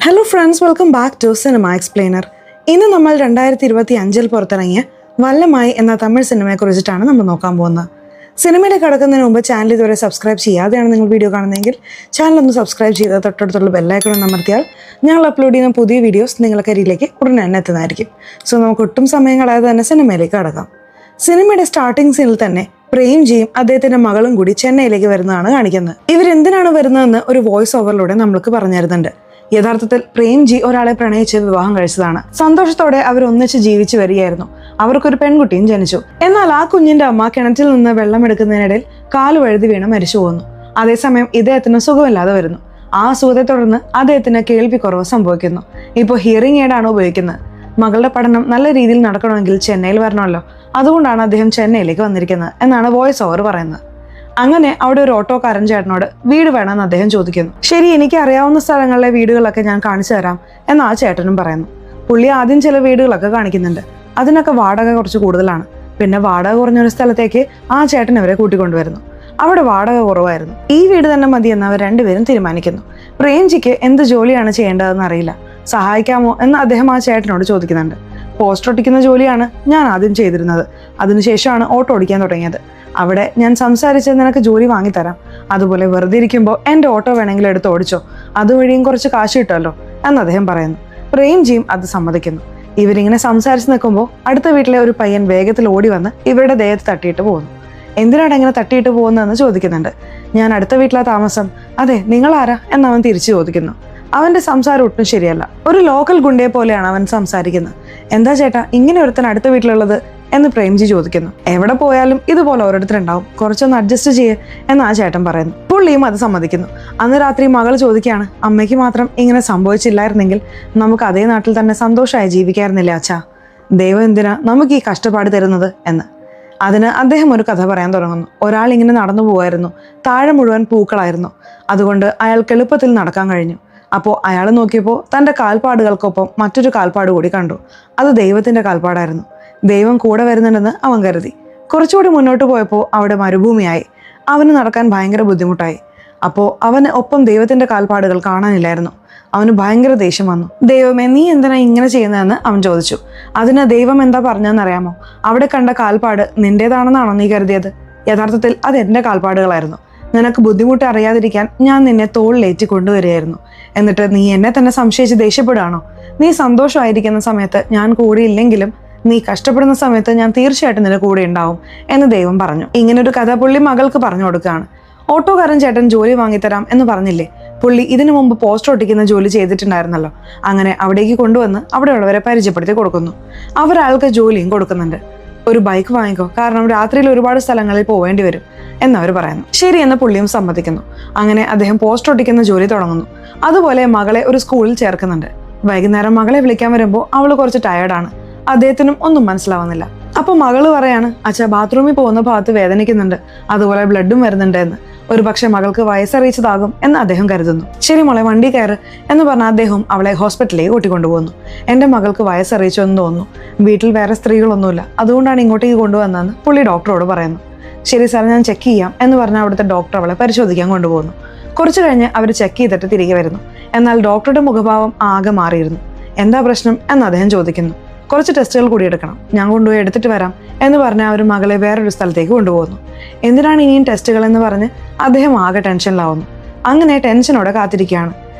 Hello friends, welcome back to cinema explainer. ഇന്ന് നമ്മൾ 2025 പുറത്തിറങ്ങിയ വല്ലമായി എന്ന തമിഴ് സിനിമയെ കുറിച്ചിട്ടാണ് നമ്മൾ നോക്കാൻ പോകുന്നത്. സിനിമയിലേക്ക് കടക്കുന്നതിന് മുമ്പ് ചാനൽ ഇതുവരെ സബ്സ്ക്രൈബ് ചെയ്യാതെയാണ് നിങ്ങൾ വീഡിയോ കാണുന്നതെങ്കിൽ ചാനൽ ഒന്ന് സബ്സ്ക്രൈബ് ചെയ്ത് തൊട്ടടുത്തുള്ള ബെല്ലൈക്കൺ അമർത്തിയാൽ ഞങ്ങൾ അപ്ലോഡ് ചെയ്യുന്ന പുതിയ വീഡിയോസ് നിങ്ങളുടെ കരിയിലേക്ക് ഉടനെ തന്നെ എത്തുന്നതായിരിക്കും. സോ നമുക്ക് ഒട്ടും സമയം കളയാതെ തന്നെ സിനിമയിലേക്ക് കടക്കാം. സിനിമയുടെ സ്റ്റാർട്ടിംഗ് സീനിൽ തന്നെ പ്രേംജിയും അദ്ദേഹത്തിന്റെ മകളും കൂടി ചെന്നൈയിലേക്ക് വരുന്നതാണ് കാണിക്കുന്നത്. ഇവരെന്തിനാണ് വരുന്നതെന്ന് ഒരു വോയിസ് ഓവറിലൂടെ നമ്മൾക്ക് പറഞ്ഞു തരുന്നുണ്ട്. യഥാർത്ഥത്തിൽ പ്രേംജി ഒരാളെ പ്രണയിച്ച് വിവാഹം കഴിച്ചതാണ്. സന്തോഷത്തോടെ അവർ ഒന്നിച്ച് ജീവിച്ചു വരികയായിരുന്നു. അവർക്കൊരു പെൺകുട്ടിയും ജനിച്ചു. എന്നാൽ ആ കുഞ്ഞിന്റെ അമ്മ കിണറ്റിൽ നിന്ന് വെള്ളം എടുക്കുന്നതിനിടയിൽ കാല് വഴുതി വീണ് മരിച്ചു പോകുന്നു. അതേസമയം ഇദ്ദേഹത്തിന് സുഖമില്ലാതെ വരുന്നു. ആ അസുഖത്തെ തുടർന്ന് അദ്ദേഹത്തിന് കേൾവിക്കുറവ് സംഭവിക്കുന്നു. ഇപ്പോൾ ഹിയറിംഗ് എയ്ഡാണ് ഉപയോഗിക്കുന്നത്. മകളുടെ പഠനം നല്ല രീതിയിൽ നടക്കണമെങ്കിൽ ചെന്നൈയിൽ വരണമല്ലോ, അതുകൊണ്ടാണ് അദ്ദേഹം ചെന്നൈയിലേക്ക് വന്നിരിക്കുന്നത് എന്നാണ് വോയിസ് ഓവർ പറയുന്നത്. അങ്ങനെ അവിടെ ഒരു ഓട്ടോക്കാരൻ ചേട്ടനോട് വീട് വേണമെന്ന് അദ്ദേഹം ചോദിക്കുന്നു. ശരി, എനിക്ക് അറിയാവുന്ന സ്ഥലങ്ങളിലെ വീടുകളൊക്കെ ഞാൻ കാണിച്ചു തരാം എന്ന് ആ ചേട്ടനും പറയുന്നു. പുള്ളി ആദ്യം ചില വീടുകളൊക്കെ കാണിക്കുന്നുണ്ട്. അതിനൊക്കെ വാടക കുറച്ച് കൂടുതലാണ്. പിന്നെ വാടക കുറഞ്ഞൊരു സ്ഥലത്തേക്ക് ആ ചേട്ടൻ അവരെ കൂട്ടിക്കൊണ്ടുവരുന്നു. അവിടെ വാടക കുറവായിരുന്നു. ഈ വീട് തന്നെ മതി എന്ന് അവർ രണ്ടുപേരും തീരുമാനിക്കുന്നു. പ്രേംജിക്ക് എന്ത് ജോലിയാണ് ചെയ്യേണ്ടതെന്ന് അറിയില്ല. സഹായിക്കാമോ എന്ന് അദ്ദേഹം ആ ചേട്ടനോട് ചോദിക്കുന്നുണ്ട്. പോസ്റ്റർ ഒട്ടിക്കുന്ന ജോലിയാണ് ഞാൻ ആദ്യം ചെയ്തിരുന്നത്. അതിനുശേഷമാണ് ഓട്ടോ ഓടിക്കാൻ തുടങ്ങിയത്. അവിടെ ഞാൻ സംസാരിച്ച് നിനക്ക് ജോലി വാങ്ങിത്തരാം. അതുപോലെ വെറുതെ ഇരിക്കുമ്പോൾ എൻ്റെ ഓട്ടോ വേണമെങ്കിൽ എടുത്ത് ഓടിച്ചോ, അതുവഴിയും കുറച്ച് കാശ് കിട്ടുമല്ലോ എന്ന് അദ്ദേഹം പറയുന്നു. പ്രേംജിയും അത് സമ്മതിക്കുന്നു. ഇവരിങ്ങനെ സംസാരിച്ച് നിൽക്കുമ്പോൾ അടുത്ത വീട്ടിലെ ഒരു പയ്യൻ വേഗത്തിൽ ഓടി വന്ന് ഇവരുടെ ദേഹത്ത് തട്ടിയിട്ട് പോകുന്നു. എന്തിനാണ് ഇങ്ങനെ തട്ടിയിട്ട് പോകുന്നതെന്ന് ചോദിക്കുന്നുണ്ട്. ഞാൻ അടുത്ത വീട്ടിലാണ് താമസം. അതെ, നിങ്ങളാരാ എന്നവൻ തിരിച്ചു ചോദിക്കുന്നു. അവന്റെ സംസാരം ഒട്ടും ശരിയല്ല. ഒരു ലോക്കൽ ഗുണ്ടയെ പോലെയാണ് അവൻ സംസാരിക്കുന്നത്. എന്താ ചേട്ടാ ഇങ്ങനെ ഒരുത്തൻ അടുത്ത വീട്ടിലുള്ളത് എന്ന് പ്രേംജി ചോദിക്കുന്നു. എവിടെ പോയാലും ഇതുപോലെ ഓരോരുത്തരുണ്ടാവും, കുറച്ചൊന്ന് അഡ്ജസ്റ്റ് ചെയ്യേ എന്ന് ആ ചേട്ടൻ പറയുന്നു. പുള്ളിയും അത് സമ്മതിക്കുന്നു. അന്ന് രാത്രി മകൾ ചോദിക്കുകയാണ്, അമ്മയ്ക്ക് മാത്രം ഇങ്ങനെ സംഭവിച്ചില്ലായിരുന്നെങ്കിൽ നമുക്ക് അതേ നാട്ടിൽ തന്നെ സന്തോഷമായി ജീവിക്കായിരുന്നില്ല അച്ഛാ, ദൈവം എന്തിനാ നമുക്ക് ഈ കഷ്ടപ്പാട് തരുന്നത് എന്ന്. അതിന് അദ്ദേഹം ഒരു കഥ പറയാൻ തുടങ്ങുന്നു. ഒരാൾ ഇങ്ങനെ നടന്നു പോവായിരുന്നു. താഴെ മുഴുവൻ പൂക്കളായിരുന്നു. അതുകൊണ്ട് അയാൾക്ക് എളുപ്പത്തിൽ നടക്കാൻ കഴിഞ്ഞു. അപ്പോൾ അയാൾ നോക്കിയപ്പോൾ തൻ്റെ കാൽപ്പാടുകൾക്കൊപ്പം മറ്റൊരു കാൽപ്പാട് കൂടി കണ്ടു. അത് ദൈവത്തിൻ്റെ കാൽപ്പാടായിരുന്നു. ദൈവം കൂടെ വരുന്നുണ്ടെന്ന് അവൻ കരുതി. കുറച്ചുകൂടി മുന്നോട്ട് പോയപ്പോൾ അവിടെ മരുഭൂമിയായി. അവന് നടക്കാൻ ഭയങ്കര ബുദ്ധിമുട്ടായി. അപ്പോൾ അവന് ഒപ്പം ദൈവത്തിൻ്റെ കാൽപ്പാടുകൾ കാണാനില്ലായിരുന്നു. അവന് ഭയങ്കര ദേഷ്യം വന്നു. ദൈവമേ, നീ എന്തിനാ ഇങ്ങനെ ചെയ്യുന്നതെന്ന് അവൻ ചോദിച്ചു. അതിന് ദൈവം എന്താ പറഞ്ഞതെന്നറിയാമോ? അവിടെ കണ്ട കാൽപ്പാട് നിന്റേതാണെന്നാണോ നീ കരുതിയത്? യഥാർത്ഥത്തിൽ അത് എൻ്റെ കാൽപ്പാടുകളായിരുന്നു. നിനക്ക് ബുദ്ധിമുട്ട് അറിയാതിരിക്കാൻ ഞാൻ നിന്നെ തോളിലേറ്റി കൊണ്ടുവരികയായിരുന്നു. എന്നിട്ട് നീ എന്നെ തന്നെ സംശയിച്ച് ദേഷ്യപ്പെടുകയാണോ? നീ സന്തോഷമായിരിക്കുന്ന സമയത്ത് ഞാൻ കൂടെയില്ലെങ്കിലും നീ കഷ്ടപ്പെടുന്ന സമയത്ത് ഞാൻ തീർച്ചയായിട്ടും നിന്റെ കൂടെ ഉണ്ടാവും എന്ന് ദൈവം പറഞ്ഞു. ഇങ്ങനൊരു കഥ പുള്ളി മകൾക്ക് പറഞ്ഞു കൊടുക്കുകയാണ്. ഓട്ടോക്കാരൻ ചേട്ടൻ ജോലി വാങ്ങിത്തരാം എന്ന് പറഞ്ഞില്ലേ, പുള്ളി ഇതിനു മുമ്പ് പോസ്റ്റർ ഒട്ടിക്കുന്ന ജോലി ചെയ്തിട്ടുണ്ടായിരുന്നല്ലോ. അങ്ങനെ അവിടേക്ക് കൊണ്ടുവന്ന് അവിടെയുള്ളവരെ പരിചയപ്പെടുത്തി കൊടുക്കുന്നു. അവരയാൾക്ക് ജോലിയും കൊടുക്കുന്നുണ്ട്. ഒരു ബൈക്ക് വാങ്ങിക്കോ, കാരണം രാത്രിയിൽ ഒരുപാട് സ്ഥലങ്ങളിൽ പോവേണ്ടി വരും എന്നവർ പറയുന്നു. ശരി എന്ന് പുള്ളിയും സമ്മതിക്കുന്നു. അങ്ങനെ അദ്ദേഹം പോസ്റ്റർ ഒട്ടിക്കുന്ന ജോലി തുടങ്ങുന്നു. അതുപോലെ മകളെ ഒരു സ്കൂളിൽ ചേർക്കുന്നുണ്ട്. വൈകുന്നേരം മകളെ വിളിക്കാൻ വരുമ്പോൾ അവൾ കുറച്ച് ടയേർഡാണ്. അദ്ദേഹത്തിനും ഒന്നും മനസ്സിലാവുന്നില്ല. അപ്പൊ മകള് പറയാണ്, അച്ഛാ ബാത്റൂമിൽ പോകുന്ന ഭാഗത്ത് വേദനിക്കുന്നുണ്ട്, അതുപോലെ ബ്ലഡും വരുന്നുണ്ട് എന്ന്. ഒരു പക്ഷെ മകൾക്ക് വയസ്സറിയിച്ചതാകും എന്ന് അദ്ദേഹം കരുതുന്നു. ശരി മോളെ, വണ്ടി കയറ് എന്ന് പറഞ്ഞ അദ്ദേഹം അവളെ ഹോസ്പിറ്റലിലേക്ക് കൂട്ടിക്കൊണ്ടുപോകുന്നു. എൻ്റെ മകൾക്ക് വയസ്സറിയിച്ചു എന്ന് തോന്നുന്നു. വീട്ടിൽ വേറെ സ്ത്രീകളൊന്നുമില്ല, അതുകൊണ്ടാണ് ഇങ്ങോട്ടേക്ക് കൊണ്ടുവന്നതെന്ന് പുള്ളി ഡോക്ടറോട് പറയുന്നു. ശരി സാർ, ഞാൻ ചെക്ക് ചെയ്യാം എന്ന് പറഞ്ഞ അവിടുത്തെ ഡോക്ടർ അവളെ പരിശോധിക്കാൻ കൊണ്ടുപോകുന്നു. കുറച്ചു കഴിഞ്ഞ് അവർ ചെക്ക് ചെയ്തിട്ട് തിരികെ വരുന്നു. എന്നാൽ ഡോക്ടറുടെ മുഖഭാവം ആകെ മാറിയിരുന്നു. എന്താ പ്രശ്നം എന്ന് അദ്ദേഹം ചോദിക്കുന്നു. കുറച്ച് ടെസ്റ്റുകൾ കൂടി എടുക്കണം, ഞാൻ കൊണ്ടുപോയി എടുത്തിട്ട് വരാം എന്ന് പറഞ്ഞ് അവർ മകളെ വേറൊരു സ്ഥലത്തേക്ക് കൊണ്ടുപോകുന്നു. എന്തിനാണ് ഇനിയും ടെസ്റ്റുകൾ എന്ന് പറഞ്ഞ് അദ്ദേഹം ആകെ ടെൻഷനിലാവുന്നു. അങ്ങനെ ടെൻഷനോടെ കാത്തിരിക്കുകയാണ്.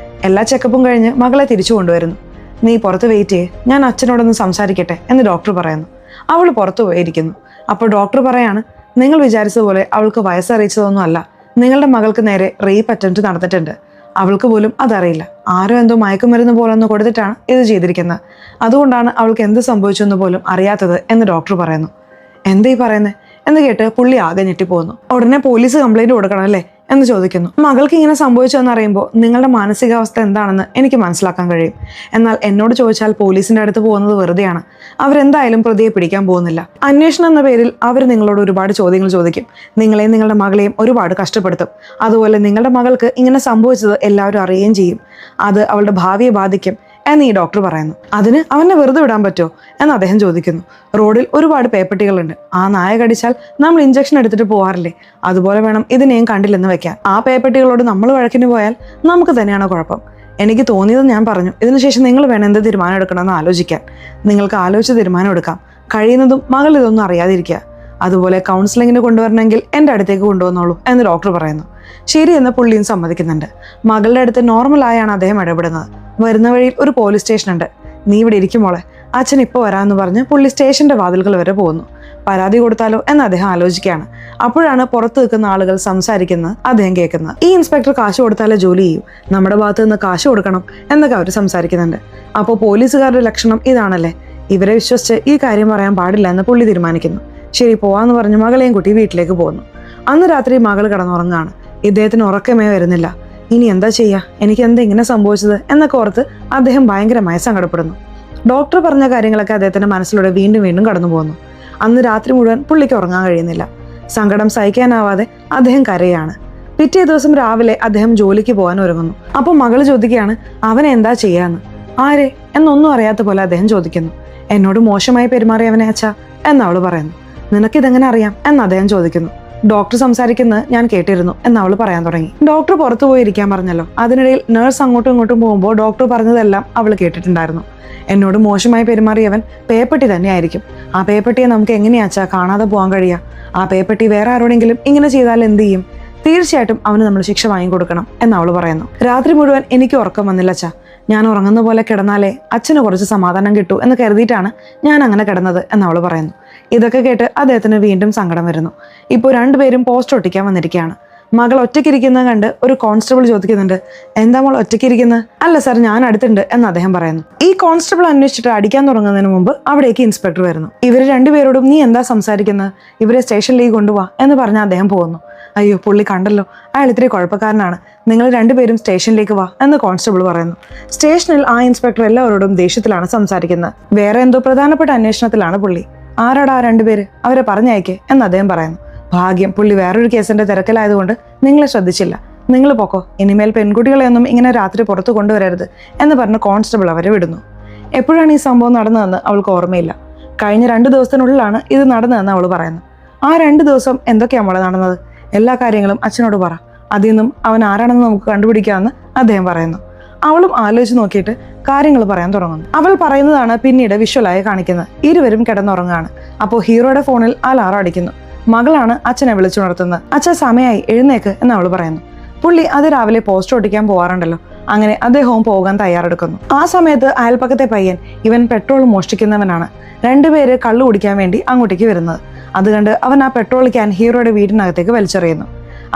എല്ലാ ചെക്കപ്പും കഴിഞ്ഞ് മകളെ തിരിച്ചു കൊണ്ടുവരുന്നു. നീ പുറത്ത് വെയിറ്റ് ചെയ്യേ, ഞാൻ അച്ഛനോടൊന്ന് സംസാരിക്കട്ടെ എന്ന് ഡോക്ടർ പറയുന്നു. അവൾ പുറത്തു പോയിരിക്കുന്നു. അപ്പോൾ ഡോക്ടർ പറയാണ്, നിങ്ങൾ വിചാരിച്ചതുപോലെ അവൾക്ക് വയസ്സറിയിച്ചതൊന്നും അല്ല. നിങ്ങളുടെ മകൾക്ക് നേരെ റേപ്പ് അറ്റംപ്റ്റ് നടന്നിട്ടുണ്ട്. അവൾക്ക് പോലും അതറിയില്ല. ആരോ എന്തോ മയക്കുമരുന്ന് പോലൊന്ന് കൊടുത്തിട്ടാണ് ഇത് ചെയ്തിരിക്കുന്നത്. അതുകൊണ്ടാണ് അവൾക്ക് എന്ത് സംഭവിച്ചു എന്ന് പോലും അറിയാത്തത് എന്ന് ഡോക്ടർ പറയുന്നു. എന്താ ഈ പറയുന്നത് എന്ന് കേട്ട് പുള്ളി ആകെ ഞെട്ടിപ്പോകുന്നു. ഉടനെ പോലീസ് കംപ്ലൈന്റ് കൊടുക്കണം അല്ലേ എന്ന് ചോദിക്കുന്നു. മകൾക്ക് ഇങ്ങനെ സംഭവിച്ചു എന്നറിയുമ്പോൾ നിങ്ങളുടെ മാനസികാവസ്ഥ എന്താണെന്ന് എനിക്ക് മനസ്സിലാക്കാൻ കഴിയും. എന്നാൽ എന്നോട് ചോദിച്ചാൽ പോലീസിന്റെ അടുത്ത് പോകുന്നത് വെറുതെയാണ്. അവരെന്തായാലും പ്രതിയെ പിടിക്കാൻ പോകുന്നില്ല. അന്വേഷണം എന്ന പേരിൽ അവർ നിങ്ങളോട് ഒരുപാട് ചോദ്യങ്ങൾ ചോദിക്കും. നിങ്ങളെയും നിങ്ങളുടെ മകളെയും ഒരുപാട് കഷ്ടപ്പെടുത്തും. അതുപോലെ നിങ്ങളുടെ മകൾക്ക് ഇങ്ങനെ സംഭവിച്ചത് എല്ലാവരും അറിയുകയും ചെയ്യും. അത് അവളുടെ ഭാവിയെ ബാധിക്കും എന്ന് ഈ ഡോക്ടർ പറയുന്നു. അതിന് അവനെ വെറുതെ വിടാൻ പറ്റുമോ എന്ന് അദ്ദേഹം ചോദിക്കുന്നു. റോഡിൽ ഒരുപാട് പേപ്പട്ടികളുണ്ട്. ആ നായ കടിച്ചാൽ നമ്മൾ ഇഞ്ചക്ഷൻ എടുത്തിട്ട് പോകാറില്ലേ, അതുപോലെ വേണം ഇതിനെയും കണ്ടില്ലെന്ന് വെക്കാൻ. ആ പേപ്പട്ടികളോട് നമ്മൾ വഴക്കിന് പോയാൽ നമുക്ക് തന്നെയാണ് കുഴപ്പം. എനിക്ക് തോന്നിയത് ഞാൻ പറഞ്ഞു. ഇതിനുശേഷം നിങ്ങൾ വേണം എന്ത് തീരുമാനം എടുക്കണമെന്ന് ആലോചിക്കാൻ. നിങ്ങൾക്ക് ആലോചിച്ച് തീരുമാനം എടുക്കാം. കഴിയുന്നതും മകൾ ഇതൊന്നും അറിയാതിരിക്കുക. അതുപോലെ കൗൺസിലിങ്ങിന് കൊണ്ടുവരണമെങ്കിൽ എൻ്റെ അടുത്തേക്ക് കൊണ്ടുവന്നോളൂ എന്ന് ഡോക്ടർ പറയുന്നു. ശരി എന്ന് പുള്ളിയും സമ്മതിക്കുന്നുണ്ട്. മകളുടെ അടുത്ത് നോർമലായാണ് അദ്ദേഹം ഇടപെടുന്നത്. വരുന്ന വഴിയിൽ ഒരു പോലീസ് സ്റ്റേഷൻ ഉണ്ട്. നീ ഇവിടെ ഇരിക്കും മോളെ, അച്ഛൻ ഇപ്പോൾ വരാമെന്ന് പറഞ്ഞ് പുള്ളി സ്റ്റേഷന്റെ വാതിൽകൾ വരെ പോകുന്നു. പരാതി കൊടുത്താലോ എന്ന് അദ്ദേഹം ആലോചിക്കുകയാണ്. അപ്പോഴാണ് പുറത്ത് നിൽക്കുന്ന ആളുകൾ സംസാരിക്കുന്നത് അദ്ദേഹം കേൾക്കുന്നത്. ഈ ഇൻസ്പെക്ടർ കാശ് കൊടുത്താലേ ജോലി ചെയ്യൂ, നമ്മുടെ ഭാഗത്ത് നിന്ന് കാശ് കൊടുക്കണം എന്നൊക്കെ അവർ സംസാരിക്കുന്നുണ്ട്. അപ്പോൾ പോലീസുകാരുടെ ലക്ഷണം ഇതാണല്ലേ, ഇവരെ വിശ്വസിച്ച് ഈ കാര്യം പറയാൻ പാടില്ല എന്ന് പുള്ളി തീരുമാനിക്കുന്നു. ശരി പോവാന്ന് പറഞ്ഞ് മകളെയും കുട്ടി വീട്ടിലേക്ക് പോകുന്നു. അന്ന് രാത്രി മകൾ കിടന്നുറങ്ങാണ്. ഇദ്ദേഹത്തിന് ഉറക്കമേ വരുന്നില്ല. ഇനി എന്താ ചെയ്യുക, എനിക്ക് എന്താ ഇങ്ങനെ സംഭവിച്ചത് എന്നൊക്കെ ഓർത്ത് അദ്ദേഹം ഭയങ്കരമായി സങ്കടപ്പെടുന്നു. ഡോക്ടർ പറഞ്ഞ കാര്യങ്ങളൊക്കെ അദ്ദേഹത്തിന്റെ മനസ്സിലൂടെ വീണ്ടും വീണ്ടും കടന്നു പോകുന്നു. അന്ന് രാത്രി മുഴുവൻ പുള്ളിക്ക് ഉറങ്ങാൻ കഴിയുന്നില്ല. സങ്കടം സഹിക്കാനാവാതെ അദ്ദേഹം കരയാണ്. പിറ്റേ ദിവസം രാവിലെ അദ്ദേഹം ജോലിക്ക് പോകാൻ ഒരുങ്ങുന്നു. അപ്പോൾ മകൾ ചോദിക്കുകയാണ് അവനെ എന്താ ചെയ്യാന്ന്. ആരെ എന്നൊന്നും അറിയാത്ത പോലെ അദ്ദേഹം ചോദിക്കുന്നു. എന്നോട് മോശമായി പെരുമാറിയവനെ അച്ഛാ എന്നവള് പറയുന്നു. നിനക്കിതെങ്ങനെ അറിയാം എന്ന് അദ്ദേഹം ചോദിക്കുന്നു. ഡോക്ടർ സംസാരിക്കുന്നത് ഞാൻ കേട്ടിരുന്നു എന്ന് അവൾ പറയാൻ തുടങ്ങി. ഡോക്ടർ പുറത്തു പോയി ഇരിക്കാൻ പറഞ്ഞല്ലോ. അതിനിടയിൽ നഴ്സ് അങ്ങോട്ടും ഇങ്ങോട്ടും പോകുമ്പോൾ ഡോക്ടർ പറഞ്ഞതെല്ലാം അവൾ കേട്ടിട്ടുണ്ടായിരുന്നു. എന്നോട് മോശമായി പെരുമാറിയവൻ പേപ്പട്ടി തന്നെയായിരിക്കും. ആ പേപ്പട്ടിയെ നമുക്ക് എങ്ങനെയാച്ചാ കാണാതെ പോകാൻ കഴിയുക? ആ പേപ്പട്ടി വേറെ ആരോടെങ്കിലും ഇങ്ങനെ ചെയ്താൽ എന്ത് ചെയ്യും? തീർച്ചയായിട്ടും അവന് നമ്മൾ ശിക്ഷ വാങ്ങിക്കൊടുക്കണം എന്ന് അവൾ പറയുന്നു. രാത്രി മുഴുവൻ എനിക്ക് ഉറക്കം വന്നില്ല അച്ഛാ. ഞാൻ ഉറങ്ങുന്ന പോലെ കിടന്നാലേ അച്ഛന് കുറച്ച് സമാധാനം കിട്ടൂ എന്ന് കരുതിയിട്ടാണ് ഞാൻ അങ്ങനെ കിടന്നത് എന്ന് അവൾ പറയുന്നു. ഇതൊക്കെ കേട്ട് അദ്ദേഹത്തിന് വീണ്ടും സങ്കടം വരുന്നു. ഇപ്പോൾ രണ്ടുപേരും പോസ്റ്റർ ഒട്ടിക്കാൻ വന്നിരിക്കുകയാണ്. മകൾ ഒറ്റയ്ക്കിരിക്കുന്നത് കണ്ട് ഒരു കോൺസ്റ്റബിൾ ചോദിക്കുന്നുണ്ട്, എന്താ മോൾ ഒറ്റയ്ക്കിരിക്കുന്നത്? അല്ല സാർ, ഞാൻ അടുത്തുണ്ട് എന്ന് അദ്ദേഹം പറയുന്നു. ഈ കോൺസ്റ്റബിൾ അന്വേഷിച്ചിട്ട് അടിക്കാൻ തുടങ്ങുന്നതിന് മുമ്പ് അവിടേക്ക് ഇൻസ്പെക്ടർ വരുന്നു. ഇവർ രണ്ടുപേരോടും നീ എന്താ സംസാരിക്കുന്നത്, ഇവരെ സ്റ്റേഷനിലേക്ക് കൊണ്ടുപോവാ എന്ന് പറഞ്ഞ് അദ്ദേഹം പോകുന്നു. അയ്യോ പുള്ളി കണ്ടല്ലോ, അയാൾ ഇത്തിരി കുഴപ്പക്കാരനാണ്, നിങ്ങൾ രണ്ടുപേരും സ്റ്റേഷനിലേക്ക് വാ എന്ന് കോൺസ്റ്റബിൾ പറയുന്നു. സ്റ്റേഷനിൽ ആ ഇൻസ്പെക്ടർ എല്ലാവരോടും ദേഷ്യത്തിലാണ് സംസാരിക്കുന്നത്. വേറെ എന്തോ പ്രധാനപ്പെട്ട അന്വേഷണത്തിലാണ് പുള്ളി. ആരാടാ ആ രണ്ടുപേര്, അവരെ പറഞ്ഞയക്കേ എന്ന് അദ്ദേഹം പറയുന്നു. ഭാഗ്യം പുള്ളി വേറൊരു കേസിന്റെ തിരക്കിലായതുകൊണ്ട് നിങ്ങളെ ശ്രദ്ധിച്ചില്ല, നിങ്ങൾ പൊക്കോ, ഇനിമേൽ പെൺകുട്ടികളെയൊന്നും ഇങ്ങനെ രാത്രി പുറത്തു കൊണ്ടുവരരുത് എന്ന് പറഞ്ഞ് കോൺസ്റ്റബിൾ അവരെ വിടുന്നു. എപ്പോഴാണ് ഈ സംഭവം നടന്നതെന്ന് അവൾക്ക് ഓർമ്മയില്ല. കഴിഞ്ഞ 2 ദിവസത്തിനുള്ളിലാണ് ഇത് നടന്നതെന്ന് അവൾ പറയുന്നു. ആ 2 ദിവസം എന്തൊക്കെയാണ് മോളെ നടന്നത്? എല്ലാ കാര്യങ്ങളും അച്ഛനോട് പറ, അതിൽ നിന്നും അവൻ ആരാണെന്ന് നമുക്ക് കണ്ടുപിടിക്കാമെന്ന് അദ്ദേഹം പറയുന്നു. അവളും ആലോചിച്ച് നോക്കിയിട്ട് കാര്യങ്ങൾ പറയാൻ തുടങ്ങുന്നു. അവൾ പറയുന്നതാണ് പിന്നീട് വിഷ്വലായി കാണിക്കുന്നത്. ഇരുവരും കിടന്നുറങ്ങാണ്. അപ്പോൾ ഹീറോയുടെ ഫോണിൽ അലാറം അടിക്കുന്നു. മകളാണ് അച്ഛനെ വിളിച്ചുണർത്തുന്നത്. അച്ഛൻ സമയമായി, എഴുന്നേക്ക് എന്ന് അവൾ പറയുന്നു. പുള്ളി അത് രാവിലെ പോസ്റ്റർ ഒട്ടിക്കാൻ പോകാറുണ്ടല്ലോ. അങ്ങനെ അദ്ദേഹവും പോകാൻ തയ്യാറെടുക്കുന്നു. ആ സമയത്ത് അയൽപ്പക്കത്തെ പയ്യൻ ഇവൻ പെട്രോൾ മോഷ്ടിക്കുന്നവനാണ്. 2 പേര് കള്ളു കുടിക്കാൻ വേണ്ടി അങ്ങോട്ടേക്ക് വരുന്നത്. അത് കണ്ട് അവൻ ആ പെട്രോൾ ക്യാൻ ഹീറോയുടെ വീടിനകത്തേക്ക് വലിച്ചെറിയുന്നു.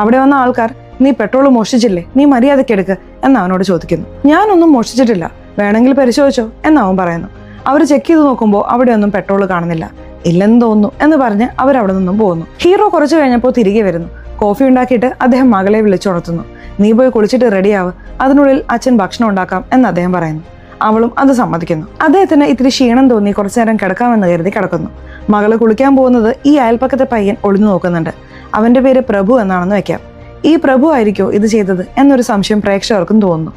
അവിടെ വന്ന ആൾക്കാർ, നീ പെട്രോൾ മോഷ്ടിച്ചില്ലേ, നീ മര്യാദയ്ക്ക് എടുക്ക് എന്ന് അവനോട് ചോദിക്കുന്നു. ഞാനൊന്നും മോഷ്ടിച്ചിട്ടില്ല, വേണമെങ്കിൽ പരിശോധിച്ചോ എന്ന് അവൻ പറയുന്നു. അവർ ചെക്ക് ചെയ്ത് നോക്കുമ്പോൾ അവിടെ ഒന്നും പെട്രോൾ കാണുന്നില്ല. ഇല്ലെന്ന് തോന്നുന്നു എന്ന് പറഞ്ഞ് അവരവിടെ നിന്നും പോകുന്നു. ഹീറോ കുറച്ച് കഴിഞ്ഞപ്പോൾ തിരികെ വരുന്നു. കോഫി ഉണ്ടാക്കിയിട്ട് അദ്ദേഹം മകളെ വിളിച്ചുണർത്തുന്നു. നീ പോയി കുളിച്ചിട്ട് റെഡിയാവ്, അതിനുള്ളിൽ അച്ഛൻ ഭക്ഷണം ഉണ്ടാക്കാം എന്ന് അദ്ദേഹം പറയുന്നു. അവളും അത് സമ്മതിക്കുന്നു. അദ്ദേഹത്തിന് ഇത്തിരി ക്ഷീണം തോന്നി കുറച്ചു നേരം കിടക്കാമെന്ന് കരുതി കിടക്കുന്നു. മകള് കുളിക്കാൻ പോകുന്നത് ഈ അയൽപ്പക്കത്തെ പയ്യൻ ഒളിഞ്ഞു നോക്കുന്നുണ്ട്. അവന്റെ പേര് പ്രഭു എന്നാണെന്ന് വെക്കാം. ഈ പ്രഭു ആയിരിക്കോ ഇത് ചെയ്തത് എന്നൊരു സംശയം പ്രേക്ഷകർക്കും തോന്നുന്നു.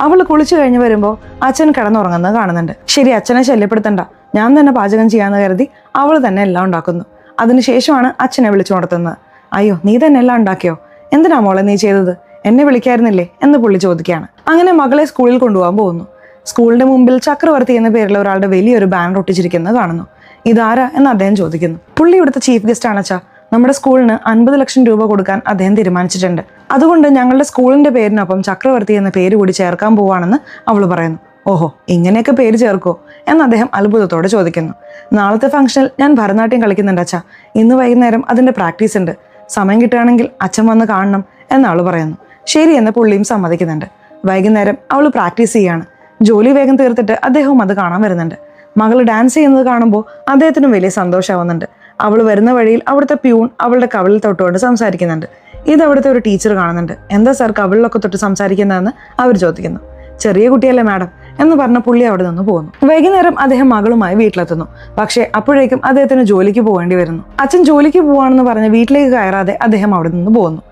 അവൾ കുളിച്ചു കഴിഞ്ഞ് വരുമ്പോൾ അച്ഛൻ കിടന്നുറങ്ങുന്നത് കാണുന്നുണ്ട്. ശരി, അച്ഛനെ ശല്യപ്പെടുത്തണ്ട, ഞാൻ തന്നെ പാചകം ചെയ്യാന്ന് കരുതി അവൾ തന്നെ എല്ലാം ഉണ്ടാക്കുന്നു. അതിനുശേഷമാണ് അച്ഛനെ വിളിച്ചുണർത്തുന്നത്. അയ്യോ, നീ തന്നെ എല്ലാം ഉണ്ടാക്കിയോ? എന്തിനാ മോളെ നീ ചെയ്തത്? എന്നെ വിളിക്കായിരുന്നില്ലേ എന്ന് പുള്ളി ചോദിക്കുകയാണ്. അങ്ങനെ മകളെ സ്കൂളിൽ കൊണ്ടുപോകാൻ പോകുന്നു. സ്കൂളിന്റെ മുമ്പിൽ ചക്രവർത്തി എന്ന പേരിലുള്ള ഒരാളുടെ വലിയൊരു ബാനർ ഒട്ടിച്ചിരിക്കുന്നത് കാണുന്നു. ഇതാരാ എന്ന് അദ്ദേഹം ചോദിക്കുന്നു. പുള്ളി ഇവിടുത്തെ ചീഫ് ഗസ്റ്റ് ആണച്ചാ, നമ്മുടെ സ്കൂളിന് 50 ലക്ഷം രൂപ കൊടുക്കാൻ അദ്ദേഹം തീരുമാനിച്ചിട്ടുണ്ട്. അതുകൊണ്ട് ഞങ്ങളുടെ സ്കൂളിന്റെ പേരിനൊപ്പം ചക്രവർത്തി എന്ന പേര് കൂടി ചേർക്കാൻ പോവാണെന്ന് അവൾ പറയുന്നു. ഓഹോ, ഇങ്ങനെയൊക്കെ പേര് ചേർക്കോ എന്ന് അദ്ദേഹം അത്ഭുതത്തോടെ ചോദിക്കുന്നു. നാളത്തെ ഫംഗ്ഷനിൽ ഞാൻ ഭരതനാട്യം കളിക്കുന്നുണ്ട് അച്ഛാ, ഇന്ന് വൈകുന്നേരം അതിന്റെ പ്രാക്ടീസ് ഉണ്ട്, സമയം കിട്ടുകയാണെങ്കിൽ അച്ഛൻ വന്ന് കാണണം എന്ന് അവൾ പറയുന്നു. ശരി എന്ന് പുള്ളിയും സമ്മതിക്കുന്നുണ്ട്. വൈകുന്നേരം അവൾ പ്രാക്ടീസ് ചെയ്യാണ്. ജോലി വേഗം തീർത്തിട്ട് അദ്ദേഹവും അത് കാണാൻ വരുന്നുണ്ട്. മകൾ ഡാൻസ് ചെയ്യുന്നത് കാണുമ്പോൾ അദ്ദേഹത്തിനും വലിയ സന്തോഷമാവുന്നുണ്ട്. അവൾ വരുന്ന വഴിയിൽ അവിടുത്തെ പ്യൂൺ അവളുടെ കവിളിൽ തൊട്ടുകൊണ്ട് സംസാരിക്കുന്നുണ്ട്. ഇത് അവിടുത്തെ ഒരു ടീച്ചർ കാണുന്നുണ്ട്. എന്താ സാർ കവിളിലൊക്കെ തൊട്ട് സംസാരിക്കുന്നതെന്ന് അവർ ചോദിക്കുന്നു. ചെറിയ കുട്ടിയല്ലേ മാഡം എന്ന് പറഞ്ഞ പുള്ളി അവിടെ നിന്ന് പോകുന്നു. വൈകുന്നേരം അദ്ദേഹം മകളുമായി വീട്ടിലെത്തുന്നു. പക്ഷേ അപ്പോഴേക്കും അദ്ദേഹത്തിന് ജോലിക്ക് പോകേണ്ടി വരുന്നു. അച്ഛൻ ജോലിക്ക് പോവാണെന്ന് പറഞ്ഞ് വീട്ടിലേക്ക് കയറാതെ അദ്ദേഹം അവിടെ നിന്ന് പോകുന്നു.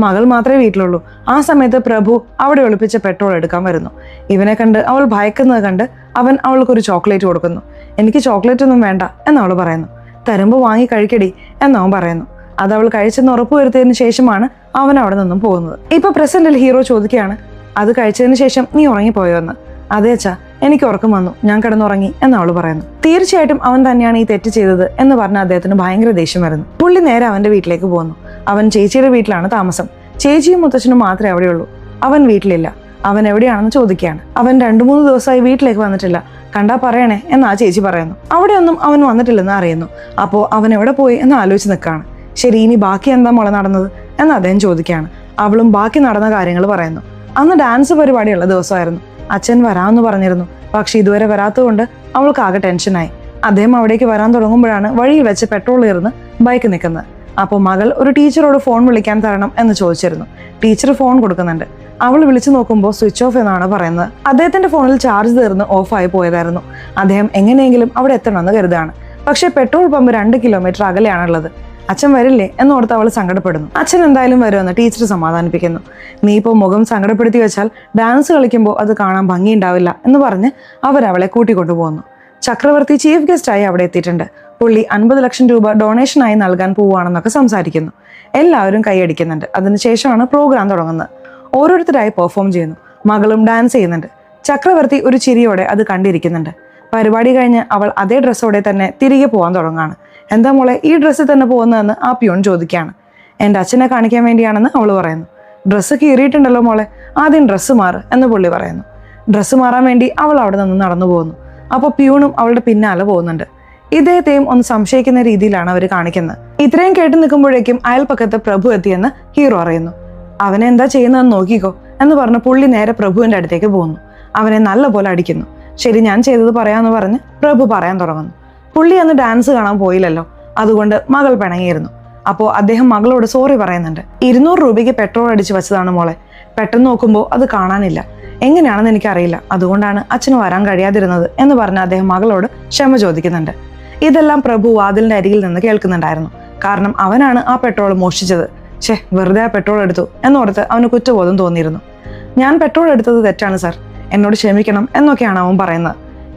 മകൾ മാത്രമേ വീട്ടിലുള്ളൂ. ആ സമയത്ത് പ്രഭു അവിടെ ഒളിപ്പിച്ച പെട്രോൾ എടുക്കാൻ വരുന്നു. ഇവനെ കണ്ട് അവൾ ഭയക്കുന്നത് കണ്ട് അവൻ അവൾക്കൊരു ചോക്ലേറ്റ് കൊടുക്കുന്നു. എനിക്ക് ചോക്ലേറ്റ് ഒന്നും വേണ്ട എന്നവൾ പറയുന്നു. തരുമ്പോൾ വാങ്ങി കഴിക്കടി എന്നവൻ പറയുന്നു. അത് അവൾ കഴിച്ചെന്ന് ഉറപ്പുവരുത്തിയതിനു ശേഷമാണ് അവൻ അവിടെ നിന്നും പോകുന്നത്. ഇപ്പൊ പ്രസന്റിൽ ഹീറോ ചോദിക്കുകയാണ്, അത് കഴിച്ചതിന് ശേഷം നീ ഉറങ്ങിപ്പോയോ എന്ന്. അതെ അച്ഛാ, എനിക്ക് ഉറക്കം വന്നു, ഞാൻ കിടന്നുറങ്ങി എന്ന് അവള് പറയുന്നു. തീർച്ചയായിട്ടും അവൻ തന്നെയാണ് ഈ തെറ്റ് ചെയ്തത് എന്ന് പറഞ്ഞ അദ്ദേഹത്തിന് ഭയങ്കര ദേഷ്യം വരുന്നു. പുള്ളി നേരെ അവന്റെ വീട്ടിലേക്ക് പോകുന്നു. അവൻ ചേച്ചിയുടെ വീട്ടിലാണ് താമസം. ചേച്ചിയും മുത്തച്ഛനും മാത്രമേ അവിടെയുള്ളൂ. അവൻ വീട്ടിലില്ല. അവൻ എവിടെയാണെന്ന് ചോദിക്കുകയാണ്. അവൻ 2-3 ദിവസമായി വീട്ടിലേക്ക് വന്നിട്ടില്ല, കണ്ടാ പറയണേ എന്ന് ആ ചേച്ചി പറയുന്നു. അവിടെയൊന്നും അവൻ വന്നിട്ടില്ലെന്ന് അറിയുന്നു. അപ്പോൾ അവൻ എവിടെ പോയി എന്ന് ആലോചിച്ച് നിൽക്കുകയാണ്. ശരി, ഇനി ബാക്കി എന്താ മോളെ നടന്നത് എന്ന് അദ്ദേഹം ചോദിക്കുകയാണ്. അവളും ബാക്കി നടന്ന കാര്യങ്ങൾ പറയുന്നു. അന്ന് ഡാൻസ് പരിപാടിയുള്ള ദിവസമായിരുന്നു. അച്ഛൻ വരാമെന്ന് പറഞ്ഞിരുന്നു, പക്ഷെ ഇതുവരെ വരാത്തതുകൊണ്ട് അവൾക്ക് ആകെ ടെൻഷനായി. അദ്ദേഹം അവിടേക്ക് വരാൻ തുടങ്ങുമ്പോഴാണ് വഴിയിൽ വെച്ച് പെട്രോൾ തീർന്ന് ബൈക്ക് നിൽക്കുന്നത്. അപ്പോൾ മകൾ ഒരു ടീച്ചറോട് ഫോൺ വിളിക്കാൻ തരണം എന്ന് ചോദിച്ചിരുന്നു. ടീച്ചർ ഫോൺ കൊടുക്കുന്നുണ്ട്. അവൾ വിളിച്ചു നോക്കുമ്പോൾ സ്വിച്ച് ഓഫ് എന്നാണ് പറയുന്നത്. അദ്ദേഹത്തിന്റെ ഫോണിൽ ചാർജ് തീർന്ന് ഓഫായി പോയതായിരുന്നു. അദ്ദേഹം എങ്ങനെയെങ്കിലും അവിടെ എത്തണമെന്ന് കരുതാണ്. പക്ഷേ പെട്രോൾ പമ്പ് 2 കിലോമീറ്റർ അകലെയാണുള്ളത്. അച്ഛൻ വരില്ലേ എന്നോർത്ത് അവൾ സങ്കടപ്പെടുന്നു. അച്ഛൻ എന്തായാലും വരുമെന്ന് ടീച്ചർ സമാധാനിപ്പിക്കുന്നു. നീ ഇപ്പോൾ മുഖം സങ്കടപ്പെടുത്തി വെച്ചാൽ ഡാൻസ് കളിക്കുമ്പോൾ അത് കാണാൻ ഭംഗിയുണ്ടാവില്ല എന്ന് പറഞ്ഞ് അവരവളെ കൂട്ടിക്കൊണ്ടുപോകുന്നു. ചക്രവർത്തി ചീഫ് ഗസ്റ്റായി അവിടെ എത്തിയിട്ടുണ്ട്. പുള്ളി 50 ലക്ഷം രൂപ ഡൊണേഷനായി നൽകാൻ പോവുകയാണെന്നൊക്കെ സംസാരിക്കുന്നു. എല്ലാവരും കൈയടിക്കുന്നുണ്ട്. അതിനുശേഷമാണ് പ്രോഗ്രാം തുടങ്ങുന്നത്. ഓരോരുത്തരായി പെർഫോം ചെയ്യുന്നു. മകളും ഡാൻസ് ചെയ്യുന്നുണ്ട്. ചക്രവർത്തി ഒരു ചിരിയോടെ അത് കണ്ടിരിക്കുന്നുണ്ട്. പരിപാടി കഴിഞ്ഞ് അവൾ അതേ ഡ്രസ്സോടെ തന്നെ തിരികെ പോകാൻ തുടങ്ങുകയാണ്. എന്താ മോളെ ഈ ഡ്രസ്സിൽ തന്നെ പോകുന്നതെന്ന് ആ പ്യൂൺ ചോദിക്കുകയാണ്. എൻ്റെ അച്ഛനെ കാണിക്കാൻ വേണ്ടിയാണെന്ന് അവൾ പറയുന്നു. ഡ്രസ്സ് കീറിയിട്ടുണ്ടല്ലോ മോളെ, ആദ്യം ഡ്രസ്സ് മാറ് എന്ന് പുള്ളി പറയുന്നു. ഡ്രസ്സ് മാറാൻ വേണ്ടി അവൾ അവിടെ നിന്ന് നടന്നു പോകുന്നു. അപ്പോൾ പ്യൂണും അവളുടെ പിന്നാലെ പോകുന്നുണ്ട്. ഇദ്ദേഹത്തെയും ഒന്ന് സംശയിക്കുന്ന രീതിയിലാണ് അവർ കാണിക്കുന്നത്. ഇത്രയും കേട്ട് നിൽക്കുമ്പോഴേക്കും അയൽപ്പക്കത്ത് പ്രഭു എത്തിയെന്ന് ഹീറോ അറിയുന്നു. അവനെ എന്താ ചെയ്യുന്നതെന്ന് നോക്കിക്കോ എന്ന് പറഞ്ഞ് പുള്ളി നേരെ പ്രഭുവിന്റെ അടുത്തേക്ക് പോകുന്നു. അവനെ നല്ലപോലെ അടിക്കുന്നു. ശരി, ഞാൻ ചെയ്തത് പറയാന്ന് പറഞ്ഞ് പ്രഭു പറയാൻ തുടങ്ങുന്നു. പുള്ളി അന്ന് ഡാൻസ് കാണാൻ പോയില്ലല്ലോ, അതുകൊണ്ട് മകൾ പിണങ്ങിയിരുന്നു. അപ്പോൾ അദ്ദേഹം മകളോട് സോറി പറയുന്നുണ്ട്. 200 രൂപയ്ക്ക് പെട്രോൾ അടിച്ച് വെച്ചതാണ് മോളെ, പെട്ടെന്ന് നോക്കുമ്പോൾ അത് കാണാനില്ല, എങ്ങനെയാണെന്ന് എനിക്കറിയില്ല, അതുകൊണ്ടാണ് അച്ഛന് വരാൻ കഴിയാതിരുന്നത് എന്ന് പറഞ്ഞ് അദ്ദേഹം മകളോട് ക്ഷമ ചോദിക്കുന്നുണ്ട്. ഇതെല്ലാം പ്രഭു വാതിലിന്റെ അരികിൽ നിന്ന് കേൾക്കുന്നുണ്ടായിരുന്നു. കാരണം അവനാണ് ആ പെട്രോൾ മോഷ്ടിച്ചത്. വെറുതെ ആ പെട്രോൾ എടുത്തു എന്നോർത്ത് അവന് കുറ്റബോധം തോന്നിയിരുന്നു. ഞാൻ പെട്രോൾ എടുത്തത് തെറ്റാണ് സാർ, എന്നോട് ക്ഷമിക്കണം എന്നൊക്കെയാണ് അവൻ പറയുന്നത്.